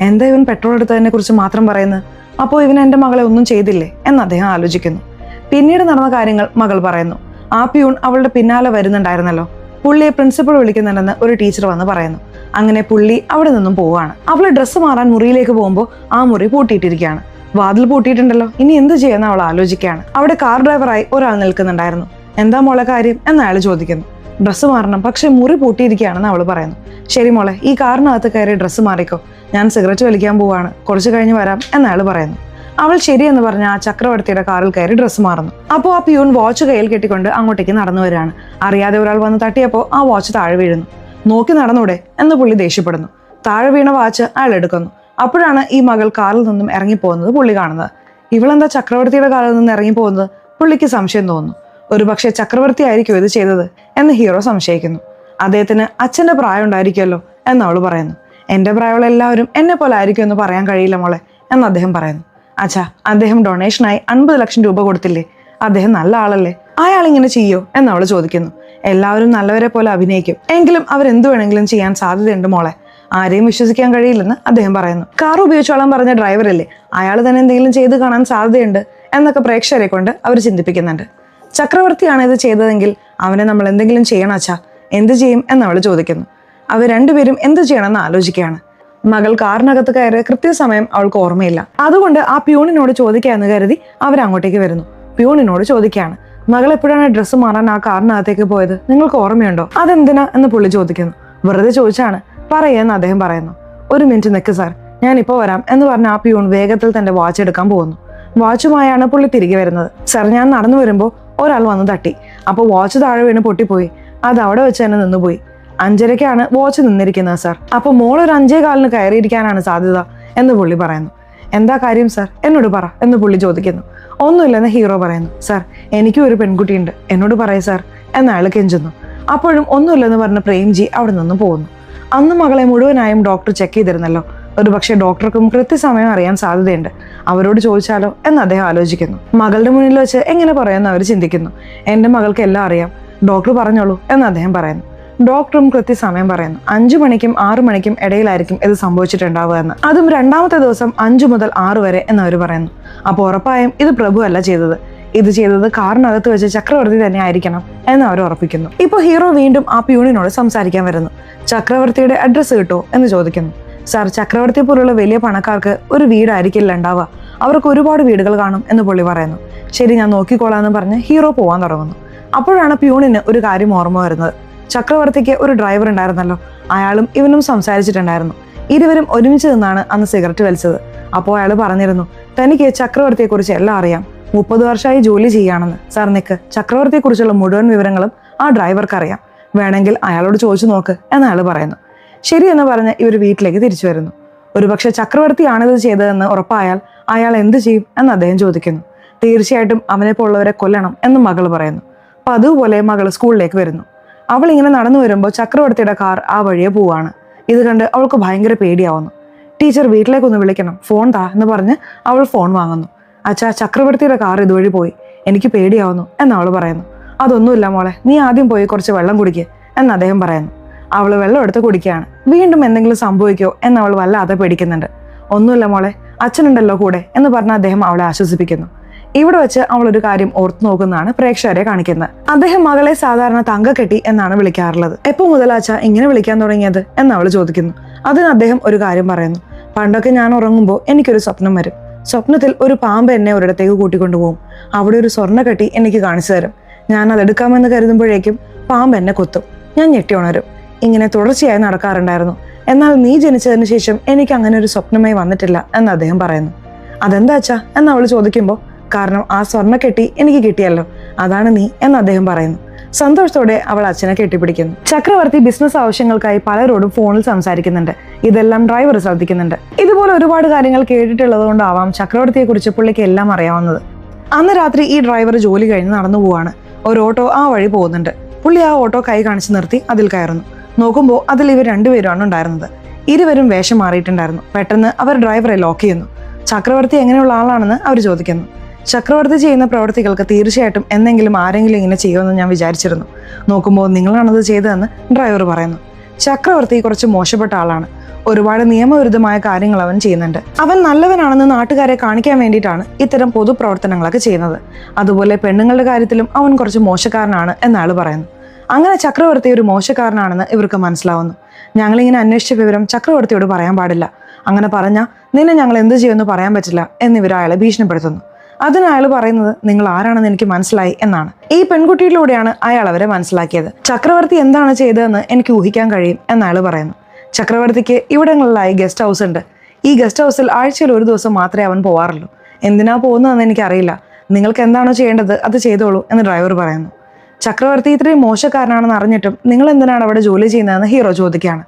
എന്താ ഇവൻ പെട്രോൾ എടുത്തതിനെ കുറിച്ച് മാത്രം പറയുന്നത്? അപ്പോൾ ഇവൻ എൻ്റെ മകളെ ഒന്നും ചെയ്തില്ലേ എന്ന് അദ്ദേഹം ആലോചിക്കുന്നു. പിന്നീട് നടന്ന കാര്യങ്ങൾ മകൾ പറയുന്നു. ആ പ്യൂൺ അവളുടെ പിന്നാലെ വരുന്നുണ്ടായിരുന്നല്ലോ, പുള്ളിയെ പ്രിൻസിപ്പൾ വിളിക്കുന്നുണ്ടെന്ന് ഒരു ടീച്ചർ വന്ന് പറയുന്നു. അങ്ങനെ പുള്ളി അവിടെ നിന്നും പോവുകയാണ്. അവൾ ഡ്രസ്സ് മാറാൻ മുറിയിലേക്ക് പോകുമ്പോൾ ആ മുറി പൂട്ടിയിട്ടിരിക്കുകയാണ്. വാതിൽ പൂട്ടിയിട്ടുണ്ടല്ലോ, ഇനി എന്ത് ചെയ്യുന്ന അവൾ ആലോചിക്കുകയാണ്. അവിടെ കാർ ഡ്രൈവറായി ഒരാൾ നിൽക്കുന്നുണ്ടായിരുന്നു. എന്താ മോളെ കാര്യം എന്ന് അയാൾ ചോദിക്കുന്നു. ഡ്രസ്സ് മാറണം, പക്ഷെ മുറി പൂട്ടിയിരിക്കുകയാണെന്ന് അവൾ പറയുന്നു. ശരി മോളെ, ഈ കാറിനകത്ത് കയറി ഡ്രസ്സ് മാറിക്കോ, ഞാൻ സിഗരറ്റ് വലിക്കാൻ പോവാണ്, കുറച്ച് കഴിഞ്ഞ് വരാം എന്ന് അയാൾ പറയുന്നു. അവൾ ശരിയെന്ന് പറഞ്ഞ ആ ചക്രവർത്തിയുടെ കാറിൽ കയറി ഡ്രസ്സ് മാറുന്നു. അപ്പോൾ ആ പ്യൂൺ വാച്ച് കയ്യിൽ കെട്ടിക്കൊണ്ട് അങ്ങോട്ടേക്ക് നടന്നു വരികയാണ്. അറിയാതെ ഒരാൾ വന്ന് തട്ടിയപ്പോൾ ആ വാച്ച് താഴെ വീഴുന്നു. നോക്കി നടന്നൂടെ എന്ന് പുള്ളി ദേഷ്യപ്പെടുന്നു. താഴെ വീണ വാച്ച് അയാൾ എടുക്കുന്നു. അപ്പോഴാണ് ഈ മകൾ കാറിൽ നിന്നും ഇറങ്ങിപ്പോകുന്നത് പുള്ളി കാണുന്നത്. ഇവളെന്താ ചക്രവർത്തിയുടെ കാറിൽ നിന്ന് ഇറങ്ങിപ്പോകുന്നത്? പുള്ളിക്ക് സംശയം തോന്നുന്നു. ഒരുപക്ഷെ ചക്രവർത്തി ആയിരിക്കും ഇത് ചെയ്തത് എന്ന് ഹീറോ സംശയിക്കുന്നു. അദ്ദേഹത്തിന് അച്ഛൻ്റെ പ്രായം ഉണ്ടായിരിക്കുമല്ലോ എന്ന് അവൾ പറയുന്നു. എൻ്റെ പ്രായമുള്ള എല്ലാവരും എന്നെ പോലെ ആയിരിക്കും എന്ന് പറയാൻ കഴിയില്ല മോളെ എന്ന് അദ്ദേഹം പറയുന്നു. അച്ഛാ, അദ്ദേഹം ഡൊണേഷനായി 50 ലക്ഷം രൂപ കൊടുത്തില്ലേ, അദ്ദേഹം നല്ല ആളല്ലേ, അയാൾ ഇങ്ങനെ ചെയ്യോ എന്ന് അവൾ ചോദിക്കുന്നു. എല്ലാവരും നല്ലവരെ പോലെ അഭിനയിക്കും, എങ്കിലും അവരെന്തു വേണമെങ്കിലും ചെയ്യാൻ സാധ്യതയുണ്ട് മോളെ, ആരെയും വിശ്വസിക്കാൻ കഴിയില്ലെന്ന് അദ്ദേഹം പറയുന്നു. കാർ ഉപയോഗിച്ചോളാൻ പറഞ്ഞ ഡ്രൈവറല്ലേ, അയാൾ തന്നെ എന്തെങ്കിലും ചെയ്ത് കാണാൻ സാധ്യതയുണ്ട് എന്നൊക്കെ പ്രേക്ഷകരെ കൊണ്ട് അവർ ചിന്തിപ്പിക്കുന്നുണ്ട്. ചക്രവർത്തിയാണ് ഇത് ചെയ്തതെങ്കിൽ അവനെ നമ്മൾ എന്തെങ്കിലും ചെയ്യണം അച്ഛാ, എന്ത് ചെയ്യും എന്നവൾ ചോദിക്കുന്നു. അവർ രണ്ടുപേരും എന്ത് ചെയ്യണമെന്ന് ആലോചിക്കുകയാണ്. മകൾ കാറിനകത്ത് കയറി കൃത്യസമയം അവൾക്ക് ഓർമ്മയില്ല. അതുകൊണ്ട് ആ പ്യൂണിനോട് ചോദിക്കാമെന്ന് കരുതി അവരങ്ങോട്ടേക്ക് വരുന്നു. പ്യൂണിനോട് ചോദിക്കുകയാണ്, മകൾ എപ്പോഴാണ് ഡ്രസ്സ് മാറാൻ ആ കാറിനകത്തേക്ക് പോയത്, നിങ്ങൾക്ക് ഓർമ്മയുണ്ടോ? അതെന്തിനാ എന്ന് പുള്ളി ചോദിക്കുന്നു. വെറുതെ ചോദിച്ചാണ്, പറയുമെന്ന് അദ്ദേഹം പറയുന്നു. 1 മിനിറ്റ് നിൽക്ക് സാർ, ഞാനിപ്പോൾ വരാം എന്ന് പറഞ്ഞ ആ പ്യൂൺ വേഗത്തിൽ തന്റെ വാച്ച് എടുക്കാൻ പോകുന്നു. വാച്ചുമായാണ് പുള്ളി തിരികെ വരുന്നത്. സാർ, ഞാൻ നടന്നു വരുമ്പോൾ ഒരാൾ വന്ന് തട്ടി, അപ്പോൾ വാച്ച് താഴെ വീണ് പൊട്ടിപ്പോയി, അത് അവിടെ വെച്ച് തന്നെ നിന്നുപോയി. 5:30-ക്കാണ് വാച്ച് നിന്നിരിക്കുന്നത് സാർ, അപ്പോൾ മോൾ ഒരു 5:15 കയറിയിരിക്കാനാണ് സാധ്യത എന്ന് പുള്ളി പറയുന്നു. എന്താ കാര്യം സാർ, എന്നോട് പറ എന്ന് പുള്ളി ചോദിക്കുന്നു. ഒന്നുമില്ലെന്ന് ഹീറോ പറയുന്നു. സാർ, എനിക്കും ഒരു പെൺകുട്ടിയുണ്ട്, എന്നോട് പറയേ സാർ എന്ന് അയാൾ കെഞ്ചുന്നു. അപ്പോഴും ഒന്നുമില്ലെന്ന് പറഞ്ഞ് പ്രേംജി അവിടെ നിന്ന് പോകുന്നു. അന്ന് മകളെ മുഴുവനായും ഡോക്ടർ ചെക്ക് ചെയ്തിരുന്നല്ലോ, ഒരുപക്ഷെ ഡോക്ടർക്കും കൃത്യസമയം അറിയാൻ സാധ്യതയുണ്ട്, അവരോട് ചോദിച്ചാലോ എന്ന് അദ്ദേഹം ആലോചിക്കുന്നു. മകളുടെ മുന്നിൽ വെച്ച് എങ്ങനെ പറയുമെന്ന് അവർ ചിന്തിക്കുന്നു. എൻ്റെ മകൾക്ക് എല്ലാം അറിയാം, ഡോക്ടർ പറഞ്ഞോളൂ എന്ന് അദ്ദേഹം പറയുന്നു. ഡോക്ടറും കൃത്യസമയം പറയുന്നു. 5 മണിക്കും 6 മണിക്കും ഇടയിലായിരിക്കും ഇത് സംഭവിച്ചിട്ടുണ്ടാവുക എന്ന്, അതും 2ാമത്തെ ദിവസം 5 മുതൽ 6 വരെ എന്നവർ പറയുന്നു. അപ്പോൾ ഉറപ്പായും ഇത് പ്രഭു അല്ല ചെയ്തത്. ഇത് ചെയ്തത് കാറിനകത്ത് വെച്ച് ചക്രവർത്തി തന്നെ ആയിരിക്കണം എന്ന് അവർ ഉറപ്പിക്കുന്നു. ഇപ്പോൾ ഹീറോ വീണ്ടും ആ പ്യൂണിനോട് സംസാരിക്കാൻ വരുന്നു. ചക്രവർത്തിയുടെ അഡ്രസ്സ് കിട്ടുമോ എന്ന് ചോദിക്കുന്നു. സാർ, ചക്രവർത്തിയെ പോലുള്ള വലിയ പണക്കാർക്ക് ഒരു വീടായിരിക്കില്ല ഉണ്ടാവുക, അവർക്ക് ഒരുപാട് വീടുകൾ കാണും എന്ന് പുള്ളി പറയുന്നു. ശരി, ഞാൻ നോക്കിക്കോളാന്ന് പറഞ്ഞ് ഹീറോ പോകാൻ തുടങ്ങുന്നു. അപ്പോഴാണ് പ്യൂണിന് ഒരു കാര്യം ഓർമ്മ വരുന്നത്. ചക്രവർത്തിക്ക് ഒരു ഡ്രൈവർ ഉണ്ടായിരുന്നല്ലോ, അയാളും ഇവനും സംസാരിച്ചിട്ടുണ്ടായിരുന്നു. ഇരുവരും ഒരുമിച്ച് നിന്നാണ് അന്ന് സിഗരറ്റ് വലിച്ചത്. അപ്പോൾ അയാൾ പറഞ്ഞിരുന്നു, തനിക്ക് ചക്രവർത്തിയെക്കുറിച്ച് എല്ലാം അറിയാം, 30 വർഷമായി ജോലി ചെയ്യാണെന്ന്. സാർ നിക്ക്, ചക്രവർത്തിയെക്കുറിച്ചുള്ള മുഴുവൻ വിവരങ്ങളും ആ ഡ്രൈവർക്ക് അറിയാം, വേണമെങ്കിൽ അയാളോട് ചോദിച്ചു നോക്ക് എന്ന് അയാൾ പറയുന്നു. ശരി എന്ന് പറഞ്ഞ് ഇവർ വീട്ടിലേക്ക് തിരിച്ചു വരുന്നു. ഒരുപക്ഷെ ചക്രവർത്തിയാണിത് ചെയ്തതെന്ന് ഉറപ്പായാൽ അയാൾ എന്ത് ചെയ്യും എന്ന് അദ്ദേഹം ചോദിക്കുന്നു. തീർച്ചയായിട്ടും അവനെ പോലുള്ളവരെ കൊല്ലണം എന്ന് മകൾ പറയുന്നു. അപ്പൊ അതുപോലെ മകൾ സ്കൂളിലേക്ക് വരുന്നു. അവൾ ഇങ്ങനെ നടന്നു വരുമ്പോൾ ചക്രവർത്തിയുടെ കാർ ആ വഴിയെ പോവാണ്. ഇത് കണ്ട് അവൾക്ക് ഭയങ്കര പേടിയാവുന്നു. ടീച്ചർ, വീട്ടിലേക്കൊന്ന് വിളിക്കണം, ഫോൺ താ എന്ന് പറഞ്ഞ് അവൾ ഫോൺ വാങ്ങുന്നു. അച്ഛാ, ചക്രവർത്തിയുടെ കാർ ഇതുവഴി പോയി, എനിക്ക് പേടിയാവുന്നു എന്ന് അവൾ പറയുന്നു. അതൊന്നുമില്ല മോളെ, നീ ആദ്യം പോയി കുറച്ച് വെള്ളം കുടിക്കുക എന്ന് അദ്ദേഹം പറയുന്നു. അവൾ വെള്ളം എടുത്ത് കുടിക്കുകയാണ്. വീണ്ടും എന്തെങ്കിലും സംഭവിക്കോ എന്ന് അവൾ വല്ലാതെ പേടിക്കുന്നുണ്ട്. ഒന്നുമില്ല മോളെ, അച്ഛനുണ്ടല്ലോ കൂടെ എന്ന് പറഞ്ഞ് അദ്ദേഹം അവളെ ആശ്വസിപ്പിക്കുന്നു. ഇവിടെ വെച്ച് അവൾ ഒരു കാര്യം ഓർത്തു നോക്കുന്നതാണ് പ്രേക്ഷകരെ കാണിക്കുന്നത്. അദ്ദേഹം മകളെ സാധാരണ തങ്കക്കെട്ടി എന്നാണ് വിളിക്കാറുള്ളത്. എപ്പോൾ മുതലാച്ചാ ഇങ്ങനെ വിളിക്കാൻ തുടങ്ങിയത് എന്ന് അവൾ ചോദിക്കുന്നു. അതിന് അദ്ദേഹം ഒരു കാര്യം പറയുന്നു. പണ്ടൊക്കെ ഞാൻ ഉറങ്ങുമ്പോൾ എനിക്കൊരു സ്വപ്നം വരും. സ്വപ്നത്തിൽ ഒരു പാമ്പ് എന്നെ ഒരിടത്തേക്ക് കൂട്ടിക്കൊണ്ടുപോകും. അവിടെ ഒരു സ്വർണ്ണക്കെട്ടി എനിക്ക് കാണിച്ചു തരും. ഞാൻ അതെടുക്കാമെന്ന് കരുതുമ്പോഴേക്കും പാമ്പ് എന്നെ കൊത്തും. ഞാൻ ഞെട്ടി ഉണരും. ഇങ്ങനെ തുടർച്ചയായി നടക്കാറുണ്ടായിരുന്നു. എന്നാൽ നീ ജനിച്ചതിന് ശേഷം എനിക്ക് അങ്ങനെ ഒരു സ്വപ്നമേ വന്നിട്ടില്ല എന്ന് അദ്ദേഹം പറയുന്നു. അതെന്താ അച്ഛാ എന്ന് അവൾ ചോദിക്കുമ്പോൾ, കാരണം ആ സ്വർണ്ണക്കെട്ടി എനിക്ക് കിട്ടിയല്ലോ, അതാണ് നീ എന്ന് അദ്ദേഹം പറയുന്നു. സന്തോഷത്തോടെ അവൾ അച്ഛനെ കെട്ടിപ്പിടിക്കുന്നു. ചക്രവർത്തി ബിസിനസ് ആവശ്യങ്ങൾക്കായി പലരോടും ഫോണിൽ സംസാരിക്കുന്നുണ്ട്. ഇതെല്ലാം ഡ്രൈവർ ശ്രദ്ധിക്കുന്നുണ്ട്. ഇതുപോലെ ഒരുപാട് കാര്യങ്ങൾ കേട്ടിട്ടുള്ളത് കൊണ്ടാവാം ചക്രവർത്തിയെ കുറിച്ച് പുള്ളിക്ക് എല്ലാം അറിയാവുന്നത്. അന്ന് രാത്രി ഈ ഡ്രൈവർ ജോലി കഴിഞ്ഞ് നടന്നു പോവാണ്. ഒരു ഓട്ടോ ആ വഴി പോകുന്നുണ്ട്. പുള്ളി ആ ഓട്ടോ കൈ കാണിച്ച് നിർത്തി അതിൽ കയറുന്നു. നോക്കുമ്പോൾ അതിൽ ഇവർ രണ്ടുപേരുമാണ് ഉണ്ടായിരുന്നത്. ഇരുവരും വേഷം മാറിയിട്ടുണ്ടായിരുന്നു. പെട്ടെന്ന് അവർ ഡ്രൈവറെ ലോക്ക് ചെയ്യുന്നു. ചക്രവർത്തി എങ്ങനെയുള്ള ആളാണെന്ന് അവർ ചോദിക്കുന്നു. ചക്രവർത്തി ചെയ്യുന്ന പ്രവൃത്തികൾക്ക് തീർച്ചയായിട്ടും എന്തെങ്കിലും ആരെങ്കിലും ഇങ്ങനെ ചെയ്യുമെന്ന് ഞാൻ വിചാരിച്ചിരുന്നു. നോക്കുമ്പോൾ നിങ്ങളാണത് ചെയ്തതെന്ന് ഡ്രൈവർ പറയുന്നു. ചക്രവർത്തി കുറച്ച് മോശപ്പെട്ട ആളാണ്. ഒരുപാട് നിയമവിരുദ്ധമായ കാര്യങ്ങൾ അവൻ ചെയ്യുന്നുണ്ട്. അവൻ നല്ലവനാണെന്ന് നാട്ടുകാരെ കാണിക്കാൻ വേണ്ടിയിട്ടാണ് ഇത്തരം പൊതുപ്രവർത്തനങ്ങളൊക്കെ ചെയ്യുന്നത്. അതുപോലെ പെണ്ണുങ്ങളുടെ കാര്യത്തിലും അവൻ കുറച്ച് മോശക്കാരനാണ് എന്നാൾ പറയുന്നു. അങ്ങനെ ചക്രവർത്തി ഒരു മോശക്കാരനാണെന്ന് ഇവർക്ക് മനസ്സിലാവുന്നു. ഞങ്ങളിങ്ങനെ അന്വേഷിച്ച വിവരം ചക്രവർത്തിയോട് പറയാൻ പാടില്ല, അങ്ങനെ പറഞ്ഞാൽ നിന്നെ ഞങ്ങൾ എന്ത് ചെയ്യുമെന്ന് പറയാൻ പറ്റില്ല എന്നിവർ അയാളെ ഭീഷണിപ്പെടുത്തുന്നു. അതിന് അയാൾ പറയുന്നത്, നിങ്ങൾ ആരാണെന്ന് എനിക്ക് മനസ്സിലായി എന്നാണ്. ഈ പെൺകുട്ടിയിലൂടെയാണ് അയാൾ അവരെ മനസ്സിലാക്കിയത്. ചക്രവർത്തി എന്താണ് ചെയ്തതെന്ന് എനിക്ക് ഊഹിക്കാൻ കഴിയും എന്നയാൾ പറയുന്നു. ചക്രവർത്തിക്ക് ഇവിടങ്ങളിലായി ഗസ്റ്റ് ഹൗസ് ഉണ്ട്. ഈ ഗസ്റ്റ് ഹൗസിൽ ആഴ്ചയിൽ ഒരു ദിവസം മാത്രമേ അവൻ പോവാറുള്ളൂ. എന്തിനാ പോകുന്നതെന്ന് എനിക്കറിയില്ല, നിങ്ങൾക്ക് എന്താണോ ചെയ്യേണ്ടത് അത് ചെയ്തോളൂ എന്ന് ഡ്രൈവർ പറയുന്നു. ചക്രവർത്തി ഇത്രയും മോശക്കാരനാണെന്ന് അറിഞ്ഞിട്ടും നിങ്ങൾ എന്തിനാണ് അവിടെ ജോലി ചെയ്യുന്നതെന്ന് ഹീറോ ചോദിക്കുകയാണ്.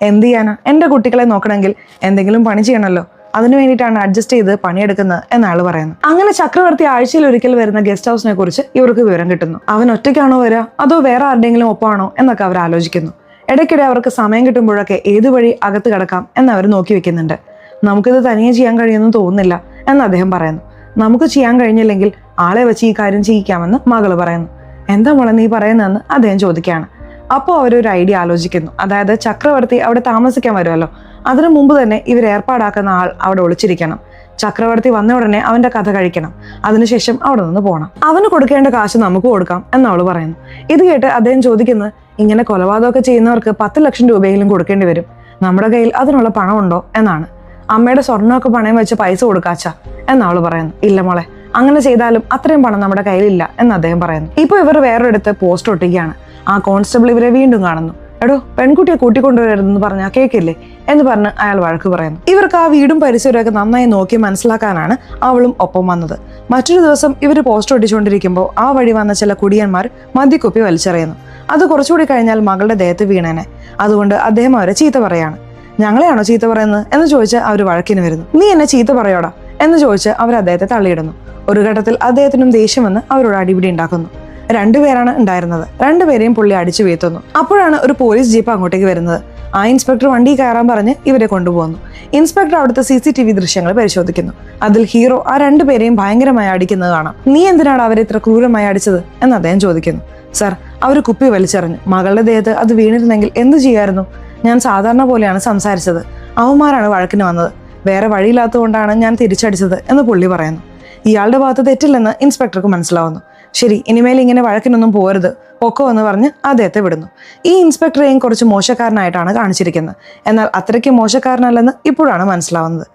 എന്ത് ചെയ്യാനാ, എൻ്റെ കുട്ടികളെ നോക്കണമെങ്കിൽ എന്തെങ്കിലും പണി ചെയ്യണമല്ലോ, അതിനു വേണ്ടിയിട്ടാണ് അഡ്ജസ്റ്റ് ചെയ്ത് പണിയെടുക്കുന്നത് എന്നയാൾ പറയുന്നു. അങ്ങനെ ചക്രവർത്തി ആഴ്ചയിൽ ഒരിക്കൽ വരുന്ന ഗസ്റ്റ് ഹൗസിനെ കുറിച്ച് ഇവർക്ക് വിവരം കിട്ടുന്നു. അവൻ ഒറ്റയ്ക്കാണോ വരിക അതോ വേറെ ആരുടെയെങ്കിലും ഒപ്പമാണോ എന്നൊക്കെ അവർ ആലോചിക്കുന്നു. ഇടയ്ക്കിടെ അവർക്ക് സമയം കിട്ടുമ്പോഴൊക്കെ ഏത് വഴി അകത്ത് കിടക്കാം എന്നവർ നോക്കി വെക്കുന്നുണ്ട്. നമുക്കിത് തനിയെ ചെയ്യാൻ കഴിയുമെന്ന് തോന്നുന്നില്ല എന്ന് അദ്ദേഹം പറയുന്നു. നമുക്ക് ചെയ്യാൻ കഴിഞ്ഞില്ലെങ്കിൽ ആളെ വെച്ച് ഈ കാര്യം ചെയ്യിക്കാമെന്ന് മകള് പറയുന്നു. എന്താ മോളെ നീ പറയുന്നതെന്ന് അദ്ദേഹം ചോദിക്കുകയാണ്. അപ്പോൾ അവരൊരു ഐഡിയ ആലോചിക്കുന്നു. അതായത് ചക്രവർത്തി അവിടെ താമസിക്കാൻ വരുമല്ലോ, അതിനു മുമ്പ് തന്നെ ഇവർ ഏർപ്പാടാക്കുന്ന ആൾ അവിടെ ഒളിച്ചിരിക്കണം. ചക്രവർത്തി വന്ന ഉടനെ അവന്റെ കഥ കഴിക്കണം, അതിനുശേഷം അവിടെ നിന്ന് പോകണം. അവന് കൊടുക്കേണ്ട കാശ് നമുക്ക് കൊടുക്കാം എന്നവള് പറയുന്നു. ഇത് കേട്ട് അദ്ദേഹം ചോദിക്കുന്നത്, ഇങ്ങനെ കൊലപാതകമൊക്കെ ചെയ്യുന്നവർക്ക് 10 ലക്ഷം രൂപയെങ്കിലും കൊടുക്കേണ്ടി വരും, നമ്മുടെ കയ്യിൽ അതിനുള്ള പണമുണ്ടോ എന്നാണ്. അമ്മയുടെ സ്വർണ്ണമൊക്കെ പണയം വെച്ച് പൈസ കൊടുക്കാച്ച എന്നവള് പറയുന്നു. ഇല്ല മോളെ, അങ്ങനെ ചെയ്താലും അത്രയും പണം നമ്മുടെ കയ്യിലില്ല എന്ന് അദ്ദേഹം പറയുന്നു. ഇപ്പൊ ഇവർ വേറൊരിടത്ത് പോസ്റ്റ് ഒട്ടിക്കുകയാണ്. ആ കോൺസ്റ്റബിൾ ഇവരെ വീണ്ടും കാണുന്നു. എടോ, പെൺകുട്ടിയെ കൂട്ടിക്കൊണ്ടുവരരുതെന്ന് പറഞ്ഞാൽ കേൾക്കില്ലേ എന്ന് പറഞ്ഞ് അയാൾ വഴക്ക് പറയുന്നു. ഇവർക്ക് ആ വീടും പരിസരമൊക്കെ നന്നായി നോക്കി മനസ്സിലാക്കാനാണ് അവളും ഒപ്പം വന്നത്. മറ്റൊരു ദിവസം ഇവർ പോസ്റ്റ് ഒട്ടിച്ചുകൊണ്ടിരിക്കുമ്പോൾ ആ വഴി വന്ന ചില കുടിയന്മാർ മദ്യക്കുപ്പി വലിച്ചെറിയുന്നു. അത് കുറച്ചുകൂടി കഴിഞ്ഞാൽ മകളുടെ ദേഹത്ത് വീണേനെ. അതുകൊണ്ട് അദ്ദേഹം അവരെ ചീത്ത പറയാണ്. ഞങ്ങളെയാണോ ചീത്ത പറയുന്നത് എന്ന് ചോദിച്ച് അവർ വഴക്കിന് വരുന്നു. നീ എന്നെ ചീത്ത പറയോടാ എന്ന് ചോദിച്ച് അവർ അദ്ദേഹത്തെ തള്ളിയിടുന്നു. ഒരു ഘട്ടത്തിൽ അദ്ദേഹത്തിനും ദേഷ്യം വന്ന് അവരോട് അടിപിടി ഉണ്ടാക്കുന്നു. 2 പേരാണ് ഉണ്ടായിരുന്നത്. 2 പേരെയും പുള്ളി അടിച്ചു വീഴ്ത്തുന്നു. അപ്പോഴാണ് ഒരു പോലീസ് ജീപ്പ് അങ്ങോട്ടേക്ക് വരുന്നത്. ആ ഇൻസ്പെക്ടർ വണ്ടി കയറാൻ പറഞ്ഞ് ഇവരെ കൊണ്ടുപോകുന്നു. ഇൻസ്പെക്ടർ അവിടുത്തെ CCTV ദൃശ്യങ്ങൾ പരിശോധിക്കുന്നു. അതിൽ ഹീറോ ആ 2 പേരെയും ഭയങ്കരമായി അടിക്കുന്നത് കാണാം. നീ എന്തിനാണ് അവരെ ഇത്ര ക്രൂരമായി അടിച്ചത് എന്ന് അദ്ദേഹം ചോദിക്കുന്നു. സർ, അവർ കുപ്പി വലിച്ചെറിഞ്ഞു. മകളുടെ ദേഹത്ത് അത് വീണിരുന്നെങ്കിൽ എന്ത് ചെയ്യായിരുന്നു? ഞാൻ സാധാരണ പോലെയാണ് സംസാരിച്ചത്. അവന്മാരാണ് വഴക്കിന് വന്നത്. വേറെ വഴിയില്ലാത്തതുകൊണ്ടാണ് ഞാൻ തിരിച്ചടിച്ചത് എന്ന് പുള്ളി പറയുന്നു. ഇയാളുടെ ഭാഗത്ത് തെറ്റില്ലെന്ന് ഇൻസ്പെക്ടർക്ക് മനസ്സിലാവുന്നു. ശരി, ഇനിമേൽ ഇങ്ങനെ വഴക്കിനൊന്നും പോരുത്, പൊക്കോ എന്ന് പറഞ്ഞ് അദ്ദേഹത്തെ വിടുന്നു. ഈ ഇൻസ്പെക്ടറെയും കുറച്ച് മോശക്കാരനായിട്ടാണ് കാണിച്ചിരിക്കുന്നത്. എന്നാൽ അത്രയ്ക്ക് മോശക്കാരനല്ലെന്ന് ഇപ്പോഴാണ് മനസ്സിലാവുന്നത്.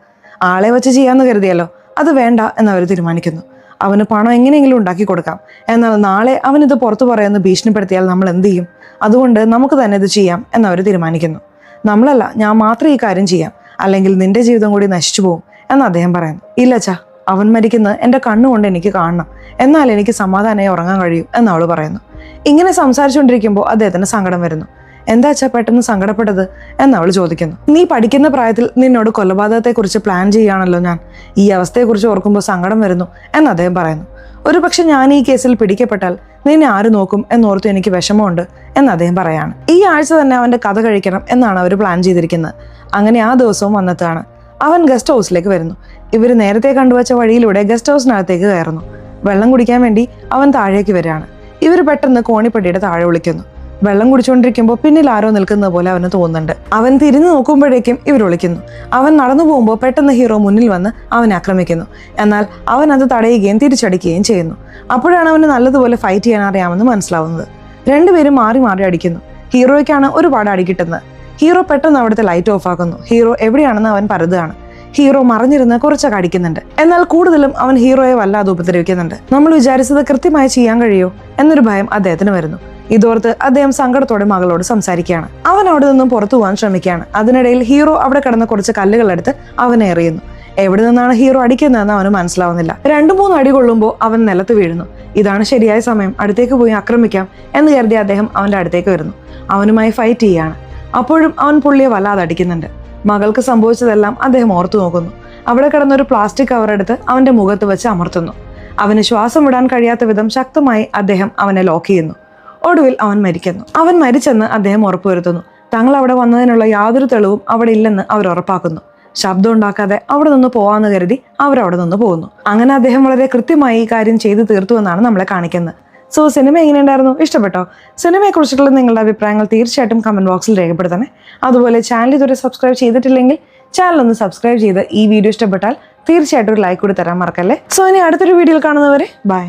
ആളെ വെച്ച് ചെയ്യാമെന്ന് കരുതിയല്ലോ, അത് വേണ്ട എന്നവർ തീരുമാനിക്കുന്നു. അവന് പണം എങ്ങനെയെങ്കിലും ഉണ്ടാക്കി കൊടുക്കാം. എന്നാൽ നാളെ അവനിത് പുറത്തു പറയുമെന്ന് ഭീഷണിപ്പെടുത്തിയാൽ നമ്മൾ എന്ത് ചെയ്യും? അതുകൊണ്ട് നമുക്ക് തന്നെ ഇത് ചെയ്യാം എന്നവർ തീരുമാനിക്കുന്നു. നമ്മളല്ല, ഞാൻ മാത്രം ഈ കാര്യം ചെയ്യാം, അല്ലെങ്കിൽ നിന്റെ ജീവിതം കൂടി നശിച്ചു പോകും എന്ന് അദ്ദേഹം പറയുന്നു. ഇല്ലച്ചാ, അവൻ മരിക്കുന്നത് എൻ്റെ കണ്ണുകൊണ്ട് എനിക്ക് കാണണം, എന്നാൽ എനിക്ക് സമാധാനമായി ഉറങ്ങാൻ കഴിയും എന്നവൾ പറയുന്നു. ഇങ്ങനെ സംസാരിച്ചുകൊണ്ടിരിക്കുമ്പോൾ അദ്ദേഹത്തിന് സങ്കടം വരുന്നു. എന്താച്ചാ പെട്ടെന്ന് സങ്കടപ്പെട്ടത് എന്നവൾ ചോദിക്കുന്നു. നീ പഠിക്കുന്ന പ്രായത്തിൽ നിന്നോട് കൊലപാതകത്തെക്കുറിച്ച് പ്ലാൻ ചെയ്യുകയാണല്ലോ ഞാൻ. ഈ അവസ്ഥയെക്കുറിച്ച് ഓർക്കുമ്പോൾ സങ്കടം വരുന്നു എന്ന് അദ്ദേഹം പറയുന്നു. ഒരു പക്ഷെ ഞാൻ ഈ കേസിൽ പിടിക്കപ്പെട്ടാൽ നിന്നെ ആര് നോക്കും എന്നോർത്ത് എനിക്ക് വിഷമമുണ്ട് എന്ന് അദ്ദേഹം പറയാണ്. ഈ ആഴ്ച തന്നെ അവൻ്റെ കഥ കഴിക്കണം എന്നാണ് അവർ പ്ലാൻ ചെയ്തിരിക്കുന്നത്. അങ്ങനെ ആ ദിവസവും വന്നെത്താണ്. അവൻ ഗസ്റ്റ് ഹൗസിലേക്ക് വരുന്നു. ഇവർ നേരത്തെ കണ്ടുവച്ച വഴിയിലൂടെ ഗസ്റ്റ് ഹൗസിനകത്തേക്ക് കയറുന്നു. വെള്ളം കുടിക്കാൻ വേണ്ടി അവൻ താഴേക്ക് വരികയാണ്. ഇവർ പെട്ടെന്ന് കോണിപ്പടിയുടെ താഴെ വിളിക്കുന്നു. വെള്ളം കുടിച്ചുകൊണ്ടിരിക്കുമ്പോൾ പിന്നിൽ ആരോ നിൽക്കുന്നത് പോലെ അവന് തോന്നുന്നുണ്ട്. അവൻ തിരിഞ്ഞു നോക്കുമ്പോഴേക്കും ഇവർ വിളിക്കുന്നു. അവൻ നടന്നു പോകുമ്പോൾ പെട്ടെന്ന് ഹീറോ മുന്നിൽ വന്ന് അവനെ ആക്രമിക്കുന്നു. എന്നാൽ അവൻ അത് തടയുകയും തിരിച്ചടിക്കുകയും ചെയ്യുന്നു. അപ്പോഴാണ് അവന് നല്ലതുപോലെ ഫൈറ്റ് ചെയ്യാൻ അറിയാമെന്ന് മനസ്സിലാവുന്നത്. രണ്ടുപേരും മാറി മാറി അടിക്കുന്നു. ഹീറോയ്ക്കാണ് ഒരുപാട് അടി കിട്ടുന്നത്. ഹീറോ പെട്ടെന്ന് അവിടുത്തെ ലൈറ്റ് ഓഫ് ആക്കുന്നു. ഹീറോ എവിടെയാണെന്ന് അവൻ പരതുകയാണ്. ഹീറോ മറിഞ്ഞിരുന്ന് കുറച്ചൊക്കെ അടിക്കുന്നുണ്ട്. എന്നാൽ കൂടുതലും അവൻ ഹീറോയെ വല്ലാതെ ഉപദ്രവിക്കുന്നുണ്ട്. നമ്മൾ വിചാരിച്ചത് കൃത്യമായി ചെയ്യാൻ കഴിയോ എന്നൊരു ഭയം അദ്ദേഹത്തിന് വരുന്നു. ഇതോർത്ത് അദ്ദേഹം സങ്കടത്തോടെ മകളോട് സംസാരിക്കുകയാണ്. അവൻ അവിടെ നിന്നും പുറത്തു പോകാൻ ശ്രമിക്കുകയാണ്. അതിനിടയിൽ ഹീറോ അവിടെ കിടന്ന കുറച്ച് കല്ലുകളെടുത്ത് അവനെ എറിയുന്നു. എവിടെ നിന്നാണ് ഹീറോ അടിക്കുന്നതെന്ന് അവന് മനസ്സിലാവുന്നില്ല. 2-3 അടി കൊള്ളുമ്പോൾ അവൻ നിലത്ത് വീഴുന്നു. ഇതാണ് ശരിയായ സമയം, അടുത്തേക്ക് പോയി ആക്രമിക്കാം എന്ന് കരുതി അദ്ദേഹം അവന്റെ അടുത്തേക്ക് വരുന്നു. അവനുമായി ഫൈറ്റ് ചെയ്യുകയാണ്. അപ്പോഴും അവൻ പുള്ളിയെ വല്ലാതെ അടിക്കുന്നുണ്ട്. മകൾക്ക് സംഭവിച്ചതെല്ലാം അദ്ദേഹം ഓർത്തു നോക്കുന്നു. അവിടെ കിടന്നൊരു പ്ലാസ്റ്റിക് കവർ എടുത്ത് അവന്റെ മുഖത്ത് വെച്ച് അമർത്തുന്നു. അവന് ശ്വാസം വിടാൻ കഴിയാത്ത വിധം ശക്തമായി അദ്ദേഹം അവനെ ലോക്ക് ചെയ്യുന്നു. ഒടുവിൽ അവൻ മരിക്കുന്നു. അവൻ മരിച്ചെന്ന് അദ്ദേഹം ഉറപ്പുവരുത്തുന്നു. തങ്ങൾ അവിടെ വന്നതിനുള്ള യാതൊരു തെളിവും അവിടെ ഇല്ലെന്ന് അവർ ഉറപ്പാക്കുന്നു. ശബ്ദം ഉണ്ടാക്കാതെ അവിടെ നിന്ന് പോവാന്ന് കരുതി അവരവിടെ നിന്ന് പോകുന്നു. അങ്ങനെ അദ്ദേഹം വളരെ കൃത്യമായി ഈ കാര്യം ചെയ്തു തീർത്തു എന്നാണ് നമ്മളെ കാണിക്കുന്നത്. സോ സിനിമ എങ്ങനെയുണ്ടായിരുന്നു? ഇഷ്ടപ്പെട്ടോ? സിനിമയെക്കുറിച്ചിട്ടുള്ള നിങ്ങളുടെ അഭിപ്രായങ്ങൾ തീർച്ചയായിട്ടും കമന്റ് ബോക്സിൽ രേഖപ്പെടുത്തണേ. അതുപോലെ ചാനൽ ഇതുവരെ സബ്സ്ക്രൈബ് ചെയ്തിട്ടില്ലെങ്കിൽ ചാനൽ ഒന്ന് സബ്സ്ക്രൈബ് ചെയ്ത് ഈ വീഡിയോ ഇഷ്ടപ്പെട്ടാൽ തീർച്ചയായിട്ടും ഒരു ലൈക്ക് കൂടി തരാൻ മറക്കല്ലേ. സോ ഇനി അടുത്തൊരു വീഡിയോയിൽ കാണുന്നവരെ ബൈ.